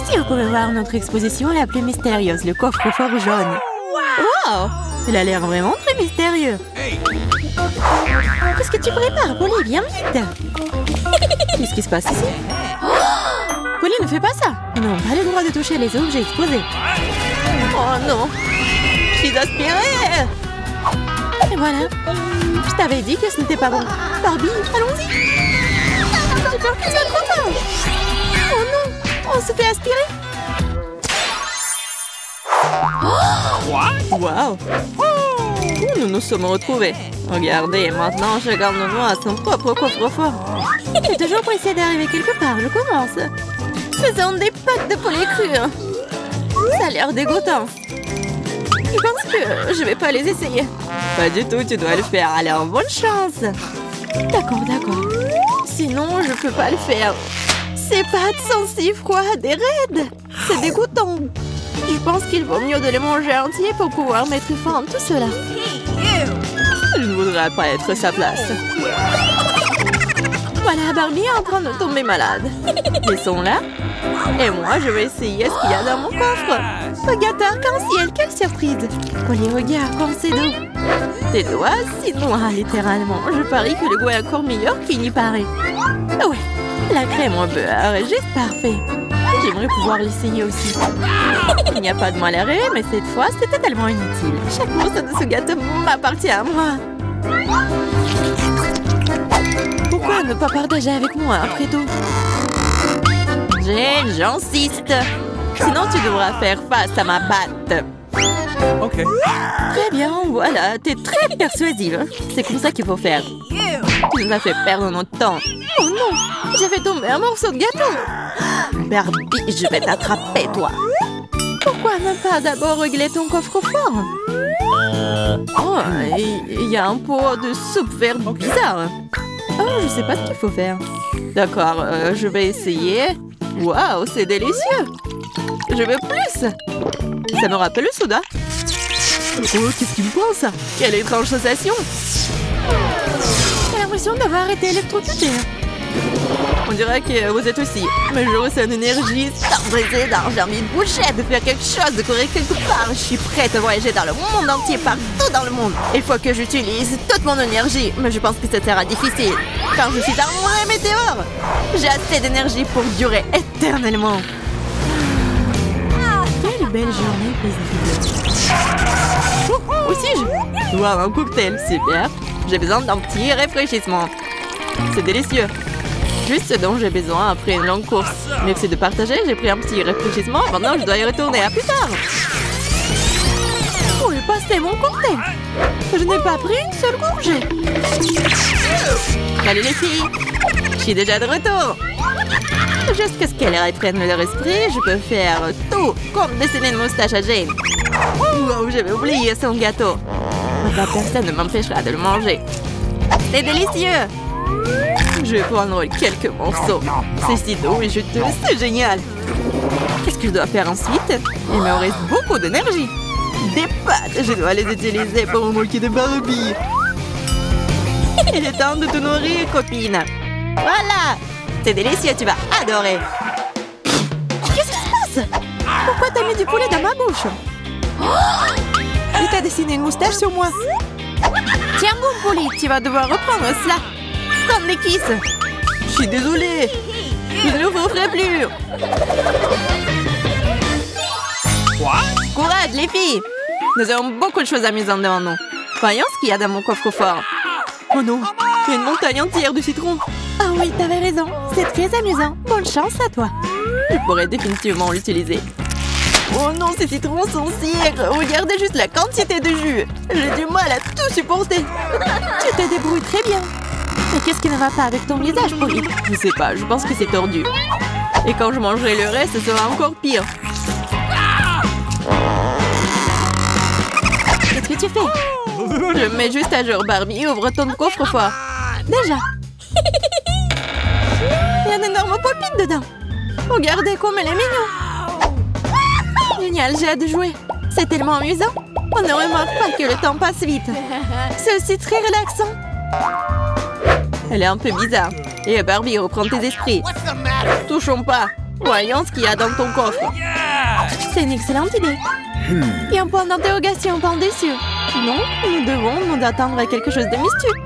Ici, vous pouvez voir notre exposition la plus mystérieuse, le coffre-fort jaune. Wow! Il a l'air vraiment très mystérieux. Qu'est-ce que tu prépares, Polly? Viens vite! Qu'est-ce qui se passe ici? Polly, ne fais pas ça! Nous n'avons pas le droit de toucher les objets exposés. Oh non! Je suis aspirée! Et voilà! Je t'avais dit que ce n'était pas bon. Barbie, allons-y! J'ai peur que ça soit trop tard! Oh non! On se fait aspirer! Wow! Nous nous sommes retrouvés. Regardez, maintenant chacun de nous a son propre coffre-fort. J'ai toujours pressé d'arriver quelque part, je commence. Ce sont des pâtes de poulet cru. Ça a l'air dégoûtant. Je pense que je vais pas les essayer. Pas du tout, tu dois le faire. Alors, bonne chance. D'accord, d'accord. Sinon, je peux pas le faire. Ces pâtes sont si froides et raides. C'est dégoûtant. Je pense qu'il vaut mieux de les manger entiers pour pouvoir mettre fin à tout cela. Je ne voudrais pas être sa place. Voilà, Barbie est en train de tomber malade. Laissons-la. Et moi, je vais essayer ce qu'il y a dans mon coffre. Regarde arc-en-ciel, quelle surprise. Polly, regarde comme c'est doux. Tes doigts si noirs, littéralement. Je parie que le goût est encore meilleur qu'il n'y paraît. Ah ouais, la crème au beurre est juste parfait. J'aimerais pouvoir l'essayer aussi. Il n'y a pas de mal à rêver, mais cette fois, c'était tellement inutile. Chaque morceau de ce gâteau m'appartient à moi. Pourquoi ne pas partager avec moi, après tout? Jane, j'insiste. Sinon, tu devras faire face à ma batte. Ok. Très bien, voilà. T'es très persuasive. C'est comme ça qu'il faut faire. Tu nous as fait perdre notre temps. Oh non, j'ai fait tomber un morceau de gâteau. Barbie, je vais t'attraper, toi. Pourquoi ne pas d'abord régler ton coffre-fort? Oh, il y a un pot de soupe vert bizarre. Oh, je sais pas ce qu'il faut faire. D'accord, je vais essayer. Waouh, c'est délicieux. Je veux plus. Ça me rappelle le soda. Oh, qu'est-ce qu'il me pense? Quelle étrange sensation. J'ai l'impression d'avoir été électrocutée. On dirait que vous êtes aussi. Mais je ressens une énergie sans précédent. J'ai envie de bouger, de faire quelque chose, de courir quelque part. Je suis prête à voyager dans le monde entier, partout dans le monde. Il faut que j'utilise toute mon énergie. Mais je pense que ça sera difficile. Quand je suis dans mon météore, j'ai assez d'énergie pour durer éternellement. Quelle belle journée, paisible. Où suis-je? Wow, un cocktail, super. J'ai besoin d'un petit rafraîchissement. C'est délicieux. Juste ce dont j'ai besoin après une longue course. Merci de partager, j'ai pris un petit rafraîchissement. Maintenant, je dois y retourner. À plus tard. Où est passé mon cocktail? Je n'ai pas pris une seule gorgée. Salut les filles. Je suis déjà de retour. Jusqu'à ce qu'elles reprennent leur esprit, je peux faire tout, comme dessiner une moustache à Jane. Wow, j'avais oublié son gâteau. Personne ne m'empêchera de le manger. C'est délicieux. Je vais prendre quelques morceaux. C'est si doux et juteux, c'est génial. Qu'est-ce que je dois faire ensuite? Il me reste beaucoup d'énergie. Des pâtes, je dois les utiliser pour me moquer de Barbie. Il est temps de te nourrir, copine. Voilà. C'est délicieux, tu vas adorer. Qu'est-ce qui se passe? Pourquoi t'as mis du poulet dans ma bouche? Et t'as dessiné une moustache sur moi. Tiens bon, Polly, tu vas devoir reprendre cela. Comme les kisses. Je suis désolée. Je ne le referai plus. Courage, les filles. Nous avons beaucoup de choses amusantes devant nous. Voyons ce qu'il y a dans mon coffre-fort. Oh non, il y a une montagne entière de citrons. Ah oui, t'avais raison. C'est très amusant. Bonne chance à toi. Je pourrais définitivement l'utiliser. Oh non, ces citrons sont si aigres. Regardez juste la quantité de jus. J'ai du mal à tout supporter. Tu te débrouilles très bien. Mais qu'est-ce qui ne va pas avec ton visage, Polly? Je sais pas, je pense que c'est tordu. Et quand je mangerai le reste, ce sera encore pire. Qu'est-ce que tu fais? Je me mets juste à jour, Barbie. Ouvre ton coffre-fort. Déjà. Il y a une énorme poppine dedans. Regardez comme elle est mignonne. Génial, j'ai hâte de jouer. C'est tellement amusant. On ne remarque pas que le temps passe vite. C'est aussi très relaxant. Elle est un peu bizarre. Et Barbie, reprends tes esprits. Touchons pas. Voyons ce qu'il y a dans ton coffre. C'est une excellente idée. Il y a un point d'interrogation par-dessus. Non, nous devons nous attendre à quelque chose de mystérieux.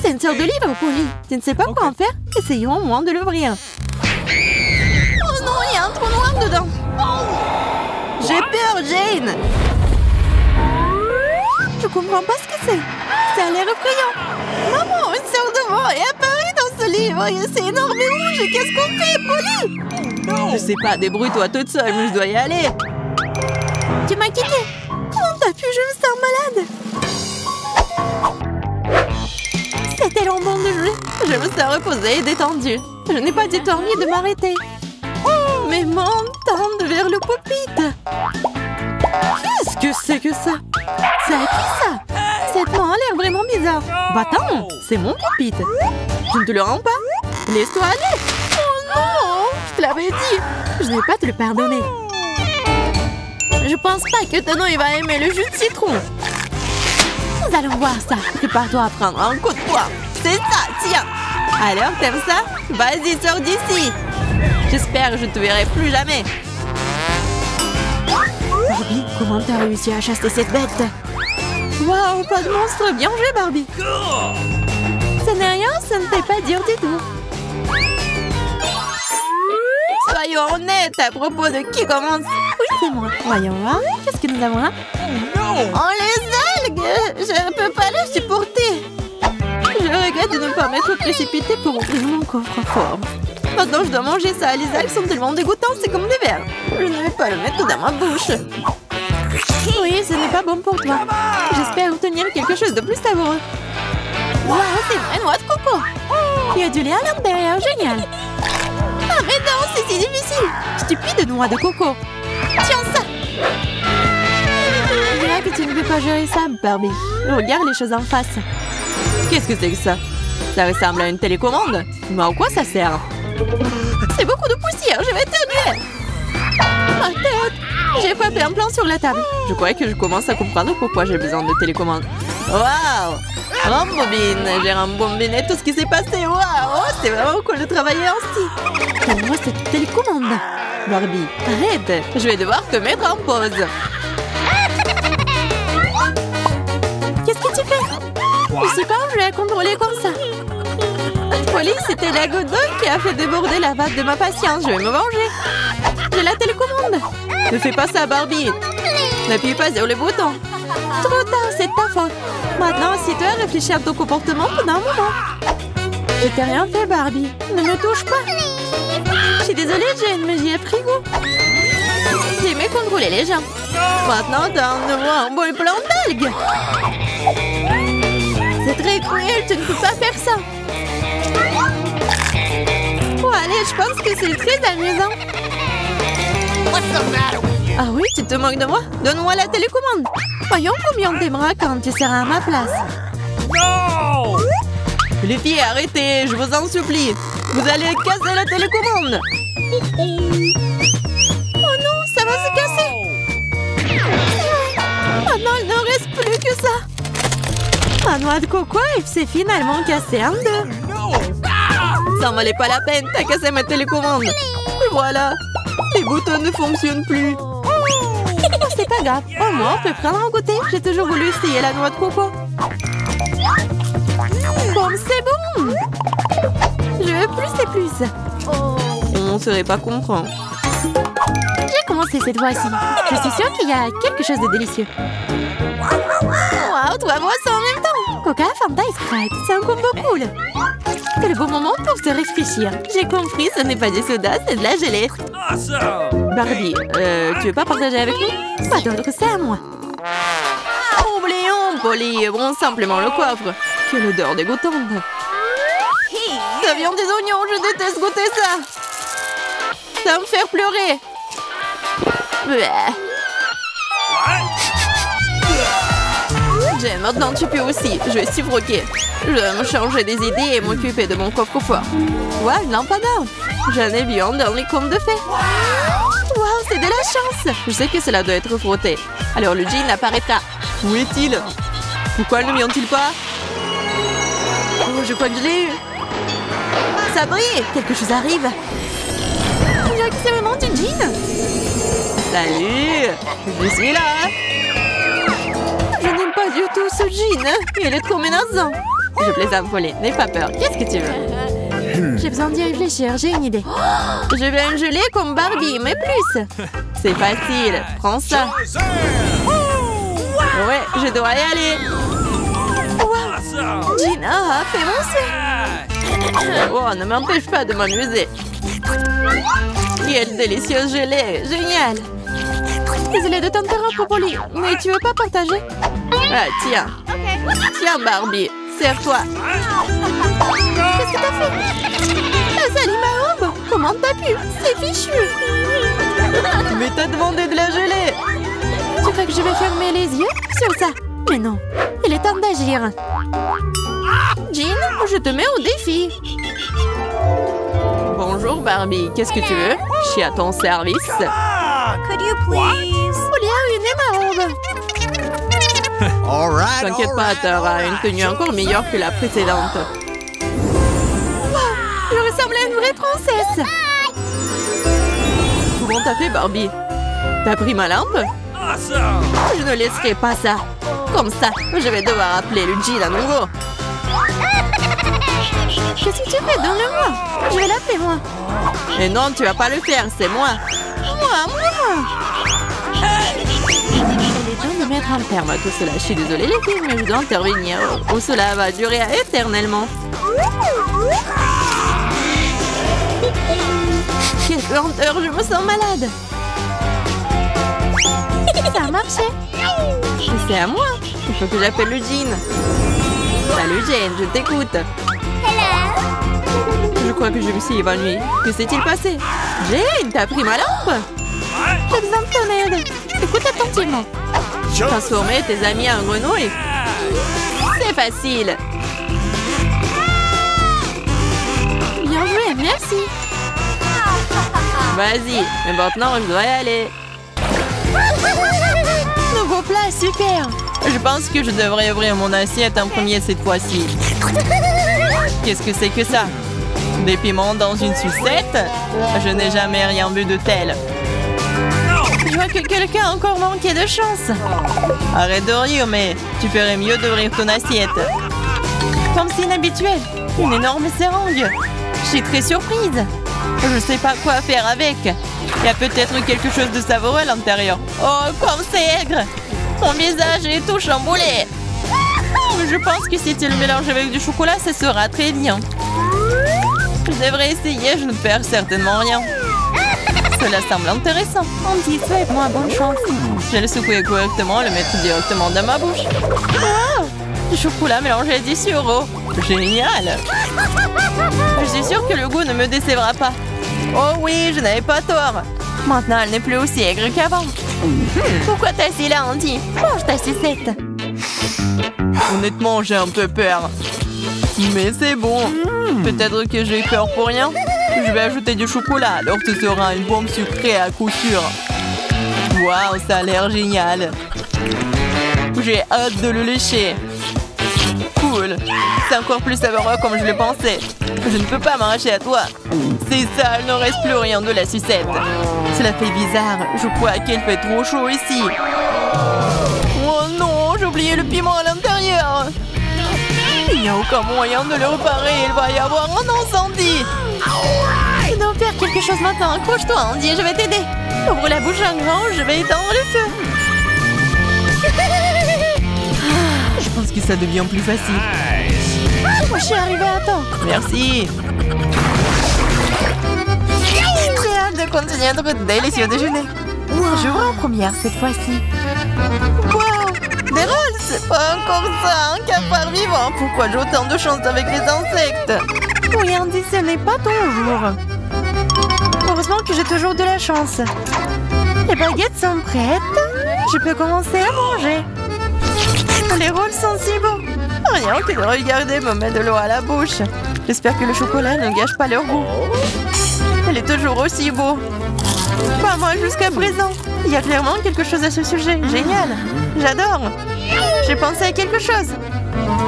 C'est une sorte de livre, Polly. Tu ne sais pas quoi en faire? Essayons au moins de l'ouvrir. Oh non, il y a un trou noir dedans. J'ai peur, Jane. Je comprends pas ce que c'est. Ça a l'air effrayant. Maman, une sorte de mort est apparue dans ce livre. C'est énorme et rouge. Qu'est-ce qu'on fait, Polly? Je sais pas, débrouille-toi toute seule, mais je dois y aller. Tu m'as quitté. Comment t'as pu? Je me sens malade. C'est tellement bon de jouer. Je me sens reposée et détendue. Je n'ai pas du tout envie de m'arrêter. Mais mon tendre vers le pupitre. Qu'est-ce que c'est que ça? C'est à qui ça? Cette main a l'air vraiment bizarre. Va-t'en, c'est mon pupitre. Je ne te le rends pas. Laisse-toi aller. Oh non, je te l'avais dit. Je ne vais pas te le pardonner. Je pense pas que Tano va aimer le jus de citron. Nous allons voir ça. Prépare-toi à prendre un coup de poing. C'est ça, tiens. Alors, t'aimes ça? Vas-y, sors d'ici. J'espère que je ne te verrai plus jamais. Barbie, comment t'as réussi à chasser cette bête? Waouh, pas de monstre. Bien joué, Barbie. Ça n'est rien, ça ne fait pas dur du tout. Soyons honnêtes à propos de qui commence. Oui, c'est moi. Voyons voir. Qu'est-ce que nous avons là? Oh, les algues! Je ne peux pas les supporter. Je regrette de ne pas m'être précipitée pour ouvrir mon coffre-fort. Maintenant, je dois manger ça. Les algues sont tellement dégoûtantes, c'est comme des vers. Je ne vais pas le mettre dans ma bouche. Oui, ce n'est pas bon pour toi. J'espère obtenir quelque chose de plus savoureux. Waouh, c'est une vraie noix de coco. Il y a du lait à l'intérieur, génial. Ah, mais non, c'est si difficile. Stupide noix de coco. Tiens ça. Je dirais que tu ne peux pas gérer ça, Barbie. Regarde les choses en face. Qu'est-ce que c'est que ça? Ça ressemble à une télécommande. Mais à quoi ça sert? C'est beaucoup de poussière, je vais éternuer. Ma tête. J'ai frappé un plan sur la table. Je crois que je commence à comprendre pourquoi j'ai besoin de télécommande. Waouh! Rembobine, j'ai rembobiné tout ce qui s'est passé. Waouh! C'est vraiment cool de travailler ainsi. Pour moi, cette télécommande. Barbie, arrête. Je vais devoir te mettre en pause. Qu'est-ce que tu fais? Je sais pas, je vais la contrôler comme ça. Polly, c'était la goutte d'eau qui a fait déborder la vase de ma patience. Je vais me venger. J'ai la télécommande. Ne fais pas ça, Barbie. N'appuie pas sur le bouton. Trop tard, c'est ta faute. Maintenant, si tu as réfléchi à ton comportement pendant un moment. Je t'ai rien fait, Barbie. Ne me touche pas. Je suis désolée, Jane, mais j'y ai pris goût. J'aimais contrôler les gens. Maintenant, donne-moi un bon plan d'algues. C'est très cruel, tu ne peux pas faire ça. Oh, allez, je pense que c'est très amusant. Ah oui, tu te moques de moi? Donne-moi la télécommande. Voyons combien t'aimeras quand tu seras à ma place. Non! Les filles, arrêtez, je vous en supplie. Vous allez casser la télécommande. Oh non, ça va se casser. Maintenant, il ne reste plus que ça. Ma noix de coco, elle s'est finalement cassée en deux. Ça en valait pas la peine, t'as cassé ma télécommande. Et voilà, les boutons ne fonctionnent plus. Oh, c'est pas grave, au moins on peut prendre un goûter. J'ai toujours voulu essayer la noix de coco. Bon, c'est bon. Je veux plus et plus. On ne saurait pas comprendre. J'ai commencé cette fois-ci. Je suis sûre qu'il y a quelque chose de délicieux. Waouh, trois boissons en même temps. Coca, Fanta et Sprite. C'est un combo cool. C'est le bon moment pour se réfléchir. J'ai compris, ce n'est pas du soda, c'est de la gelée. Barbie, tu veux pas partager avec nous? Pas d'autre, c'est à moi. Oublions, Polly, ouvrons simplement le coffre. Quelle odeur dégoûtante. Ça vient des oignons, je déteste goûter ça. Ça va me faire pleurer. Jane, maintenant tu peux aussi. Je vais suffoquer. Je vais me changer des idées et m'occuper de mon coffre-fort. Ouais, une lampadaire. J'en ai vu un dans les contes de fées. Waouh, c'est de la chance. Je sais que cela doit être frotté. Alors le jean apparaîtra. Où est-il? Pourquoi ne vient-il pas? Oh, je crois que je l'ai eu. Ça brille. Quelque chose arrive. J'ai accès à Salut! Je suis là! Je n'aime pas du tout ce jean. Il est trop menaçant. Je plaisante, Pauline. N'aie pas peur. Qu'est-ce que tu veux? J'ai besoin d'y réfléchir. J'ai une idée. Je veux une gelée comme Barbie, mais plus. C'est facile. Prends ça. Ouais, je dois y aller. Wow. Gina a fait mon saut. Oh, ne m'empêche pas de m'amuser. Quelle délicieuse gelée. Génial. Désolée de t'interrompre, Polly, mais tu veux pas partager? Ah, tiens. Tiens, Barbie. Serre-toi. Qu'est-ce que t'as fait? T'as sali ma robe? Comment t'as pu? C'est fichu. Mais t'as demandé de la gelée. Tu crois que je vais fermer les yeux sur ça? Mais non, il est temps d'agir. Jean, je te mets au défi. Bonjour Barbie, qu'est-ce que tu veux? Je suis à ton service. Could you please? Olivia a ruiné ma robe. T'inquiète pas, t'auras une tenue encore meilleure que la précédente. Wow, je ressemble à une vraie princesse. Comment t'as fait, Barbie? T'as pris ma lampe? Je ne laisserai pas ça. Comme ça, je vais devoir appeler le Jean à nouveau. Qu'est-ce que tu fais? Donne-le-moi. Je vais l'appeler, moi. Et non, tu vas pas le faire, c'est moi. Moi. Il est temps de mettre un terme à tout cela. Je suis désolée, les filles, mais je dois intervenir. Ou cela va durer éternellement. Quelle lenteur, je me sens malade. Ça a marché. C'est à moi. Il faut que j'appelle le Jean. Salut Jane, je t'écoute. Je crois que je me suis évanouie. Que s'est-il passé? Jane, t'as pris ma lampe? J'ai besoin de ton aide. Écoute attentivement. Transformer tes amis en grenouilles? C'est facile. Bien joué, merci. Vas-y, mais maintenant je dois y aller. Nouveau plat, super. Je pense que je devrais ouvrir mon assiette en premier cette fois-ci. Qu'est-ce que c'est que ça? Des piments dans une sucette? Je n'ai jamais rien vu de tel. Je vois que quelqu'un a encore manqué de chance. Arrête de rire, mais tu ferais mieux d'ouvrir ton assiette. Comme c'est inhabituel. Une énorme seringue. Je suis très surprise. Je ne sais pas quoi faire avec. Il y a peut-être quelque chose de savoureux à l'intérieur. Oh, comme c'est aigre! Mon visage est tout chamboulé. Je pense que si tu le mélanges avec du chocolat, ça sera très bien. Je devrais essayer, je ne perds certainement rien. Cela semble intéressant. Andy, souhaite-moi bonne chance. Je vais le secouer correctement, le mettre directement dans ma bouche. Wow! Du chocolat mélangé à du sirop. Génial! Je suis sûre que le goût ne me décevra pas. Oh oui, je n'avais pas tort. Maintenant, elle n'est plus aussi aigre qu'avant. Pourquoi t'es assis là, Andy? Mange ta sucette. Honnêtement, j'ai un peu peur. Mais c'est bon. Peut-être que j'ai peur pour rien. Je vais ajouter du chocolat, alors ce sera une bombe sucrée à coup sûr. Waouh, ça a l'air génial. J'ai hâte de le lécher. Cool. C'est encore plus savoureux comme je le pensais. Je ne peux pas m'arracher à toi. C'est ça, il ne reste plus rien de la sucette. Cela fait bizarre. Je crois qu'il fait trop chaud ici. Oh non, j'ai oublié le piment à l'intérieur. Il n'y a aucun moyen de le réparer. Il va y avoir un incendie. Je dois faire quelque chose maintenant. Accroche-toi, Andy, je vais t'aider. Ouvre la bouche en grand, je vais éteindre le feu. Je pense que ça devient plus facile. Je suis arrivée à temps. Merci. J'ai hâte de continuer notre délicieux déjeuner. Je vois en première cette fois-ci. Wow, des rôles, c'est pas encore ça, un cafard vivant. Pourquoi j'ai autant de chance avec les insectes? Oui, Andy, ce n'est pas ton jour. Heureusement que j'ai toujours de la chance. Les baguettes sont prêtes. Je peux commencer à manger. Les rôles sont si beaux. Rien que de regarder me met de l'eau à la bouche. J'espère que le chocolat ne gâche pas leur goût. Elle est toujours aussi beau. Pas moi jusqu'à présent. Il y a clairement quelque chose à ce sujet. Génial. J'adore. J'ai pensé à quelque chose.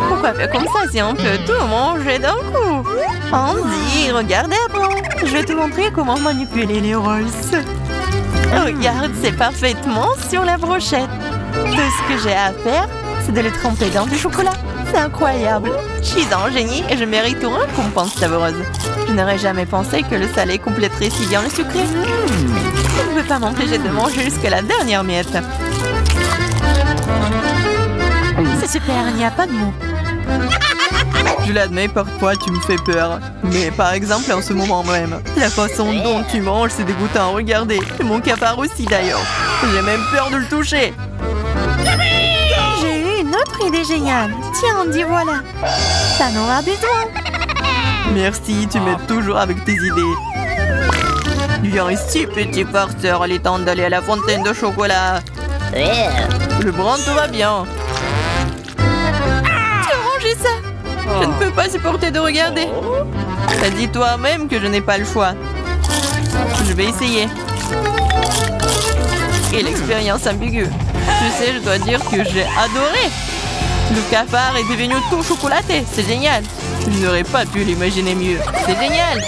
Pourquoi faire comme ça si on peut tout manger d'un coup? Andy, regarde avant. Je vais te montrer comment manipuler les rolls. Regarde, c'est parfaitement sur la brochette. Tout ce que j'ai à faire, c'est de le tremper dans du chocolat. C'est incroyable. Je suis un génie et je mérite une récompense savoureuse. Je n'aurais jamais pensé que le salé compléterait si bien le sucré. Je ne peux pas m'empêcher de manger jusqu'à la dernière miette. C'est super, il n'y a pas de mots. Je l'admets, parfois tu me fais peur. Mais par exemple, en ce moment même, la façon dont tu manges, c'est dégoûtant. Regardez, et mon cafard aussi d'ailleurs. J'ai même peur de le toucher. J'ai eu une autre idée géniale. Tiens, Andy, voilà. T'en auras besoin. Merci, tu m'aides toujours avec tes idées. Viens ici, petit farceur. Il est temps d'aller à la fontaine de chocolat. Le brun, tout va bien. Tu as mangé ça? Je ne peux pas supporter de regarder. T'as dit toi-même que je n'ai pas le choix. Je vais essayer. Et l'expérience ambiguë. Tu sais, je dois dire que j'ai adoré. Le cafard est devenu tout chocolaté. C'est génial. Je n'aurais pas pu l'imaginer mieux. C'est génial.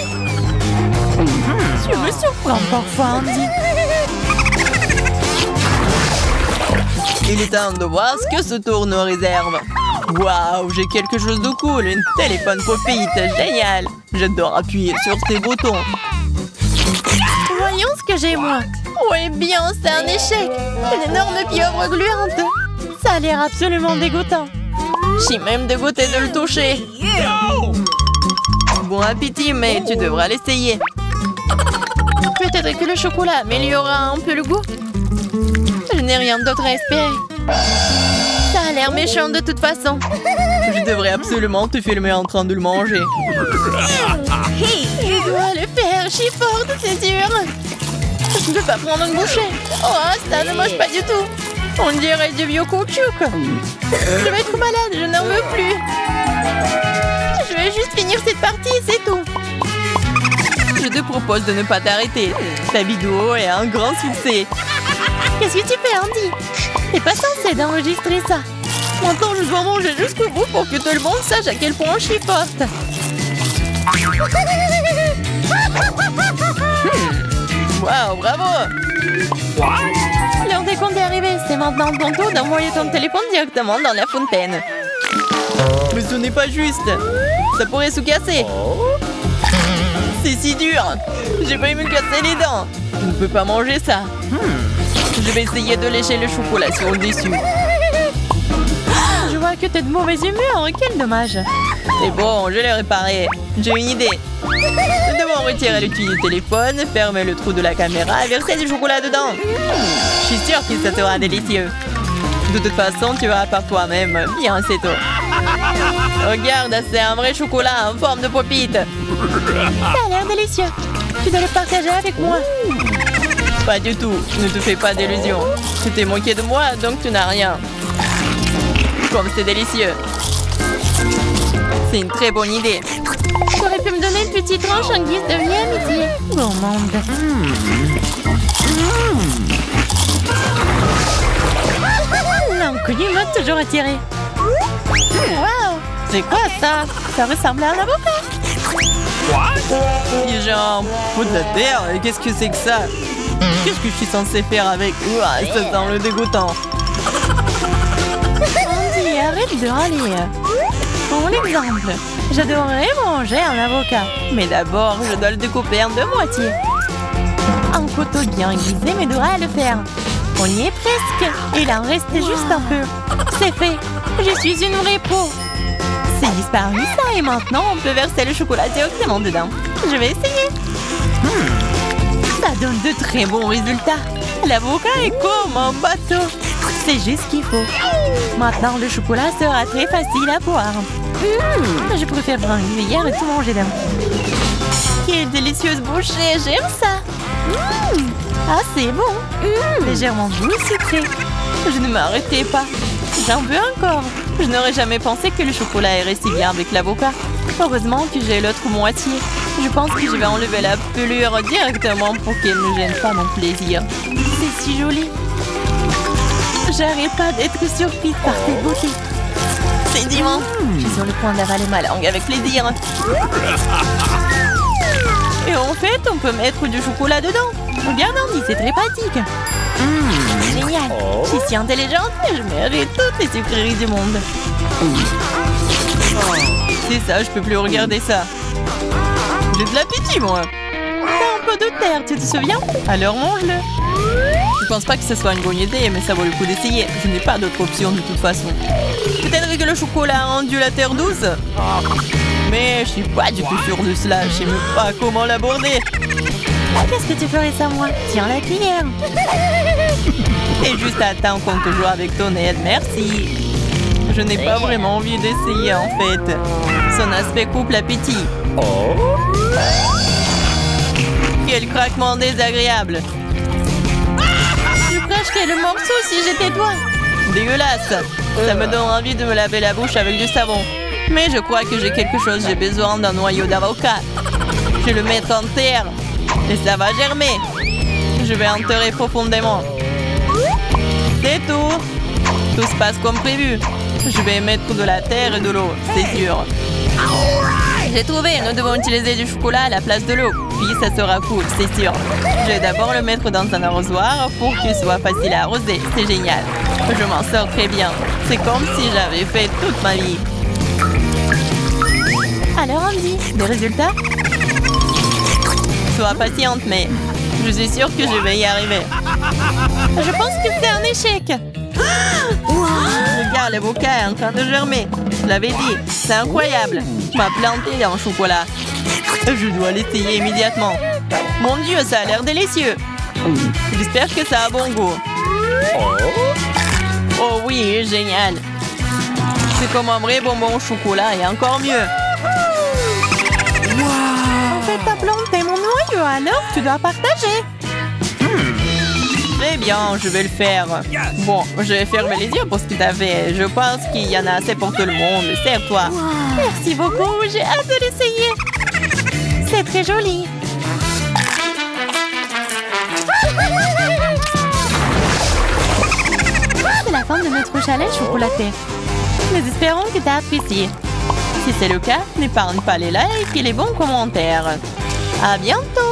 Tu me surprends parfois, Andy. Il est temps de voir ce que ce tour nous réserve. Waouh, j'ai quelque chose de cool. Une téléphone Pop-it. Génial. J'adore appuyer sur ces boutons. Voyons ce que j'ai, moi. Oui, bien, c'est un échec. Une énorme pieuvre gluante. Ça a l'air absolument dégoûtant. Je suis même dégoûtée de le toucher. Bon appétit, mais tu devras l'essayer. Peut-être que le chocolat améliorera un peu le goût. Je n'ai rien d'autre à espérer. Ça a l'air méchant de toute façon. Je devrais absolument te filmer en train de le manger. Je dois le faire, je suis forte, c'est sûr. Je ne peux pas prendre une bouchée. Oh, ça ne mange pas du tout. On dirait du vieux caoutchouc. Je vais être malade, je n'en veux plus. Je vais juste finir cette partie, c'est tout. Je te propose de ne pas t'arrêter. Ta vidéo est un grand succès. Qu'est-ce que tu fais, Andy? T'es pas censé d'enregistrer ça. Maintenant, je dois manger jusqu'au bout pour que tout le monde sache à quel point je suis forte. Waouh, bravo! L'heure des comptes est arrivée. C'est maintenant ton tour d'envoyer ton téléphone directement dans la fontaine. Mais ce n'est pas juste. Ça pourrait se casser. C'est si dur. J'ai failli me casser les dents. Je ne peux pas manger ça. Je vais essayer de lécher le chocolat sur le dessus. Je vois que t'es de mauvaise humeur. Quel dommage. C'est bon, je l'ai réparé. J'ai une idée. Nous devons retirer le tuyau du téléphone, fermer le trou de la caméra et verser du chocolat dedans. Je suis sûre que ça sera délicieux. De toute façon, tu verras par toi-même. Bien, c'est tout. Regarde, c'est un vrai chocolat en forme de pop-it. Ça a l'air délicieux. Tu dois le partager avec moi. Pas du tout. Ne te fais pas d'illusions. Tu t'es moqué de moi, donc tu n'as rien. Comme c'est délicieux. C'est une très bonne idée. Tu aurais pu me donner une petite tranche en guise de vieille amitié. Gourmande. L'inconnu m'a toujours attiré. Waouh! C'est quoi ça? Ça ressemble à un avocat. Quoi? Genre, pot de la terre? Qu'est-ce que c'est que ça? Qu'est-ce que je suis censée faire avec? Ouah, ça sent le dégoûtant. Andy, arrête de râler. Pour l'exemple, j'adorerais manger un avocat. Mais d'abord, je dois le découper en 2 moitiés. Un couteau bien aiguisé m'aidera à le faire. On y est presque. Il en reste juste un peu. C'est fait. Je suis une vraie pro. C'est disparu ça et maintenant on peut verser le chocolat directement dedans. Je vais essayer. Ça donne de très bons résultats. L'avocat est comme un bateau. C'est juste ce qu'il faut. Maintenant le chocolat sera très facile à boire. Je préfère prendre une cuillère et tout manger d'un coup. Quelle délicieuse bouchée, j'aime ça. Ah, c'est bon. Légèrement doux et sucré. Je ne m'arrêtais pas. J'en veux encore. Je n'aurais jamais pensé que le chocolat irait si bien avec l'avocat. Heureusement que j'ai l'autre moitié. Je pense que je vais enlever la pelure directement pour qu'elle ne gêne pas mon plaisir. C'est si joli. J'arrête pas d'être surprise par tes beautés. C'est dimanche. Je suis sur le point d'avaler ma langue avec plaisir. Et en fait, on peut mettre du chocolat dedans. Regarde Andy, c'est très pratique. Génial. Je suis si intelligente que je mérite toutes les sucreries du monde. C'est ça, je peux plus regarder ça. J'ai de l'appétit, moi. T'as un peu de terre, tu te souviens? Alors mange-le. Je pense pas que ce soit une bonne idée, mais ça vaut le coup d'essayer. Je n'ai pas d'autre option de toute façon. Peut-être que le chocolat a rendu la terre douce. Mais je suis pas du tout sûre de cela. Je sais même pas comment l'aborder. Qu'est-ce que tu ferais sans moi? Tiens la cuillère. Et juste attends qu'on te joue avec ton aide, merci. Je n'ai pas vraiment envie d'essayer en fait. Son aspect coupe l'appétit. Quel craquement désagréable. Je cracherais le morceau si j'étais toi. Dégueulasse. Ça me donne envie de me laver la bouche avec du savon. Mais je crois que j'ai quelque chose. J'ai besoin d'un noyau d'avocat. Je vais le mettre en terre. Et ça va germer. Je vais enterrer profondément. C'est tout. Tout se passe comme prévu. Je vais mettre de la terre et de l'eau, c'est sûr. J'ai trouvé, nous devons utiliser du chocolat à la place de l'eau. Puis ça sera cool, c'est sûr. Je vais d'abord le mettre dans un arrosoir pour qu'il soit facile à arroser. C'est génial. Je m'en sors très bien. C'est comme si j'avais fait toute ma vie. Alors Andy, des résultats? Sois patiente, mais je suis sûre que je vais y arriver. Je pense que c'est un échec. Regarde, l'avocat est en train de germer. Je l'avais dit, c'est incroyable. Tu m'as planté en chocolat. Je dois l'essayer immédiatement. Mon Dieu, ça a l'air délicieux. J'espère que ça a bon goût. Oh oui, génial. C'est comme un vrai bonbon au chocolat et encore mieux. En fait, t'as planté mon noyau, alors tu dois partager. Très bien, je vais le faire. Bon, je vais fermer les yeux pour ce que t'as fait. Je pense qu'il y en a assez pour tout le monde. Serre-toi. Merci beaucoup, j'ai hâte de l'essayer. C'est très joli. C'est la fin de notre chalet chocolaté. Nous espérons que t'as apprécié. Si c'est le cas, n'épargne pas les likes et les bons commentaires. À bientôt!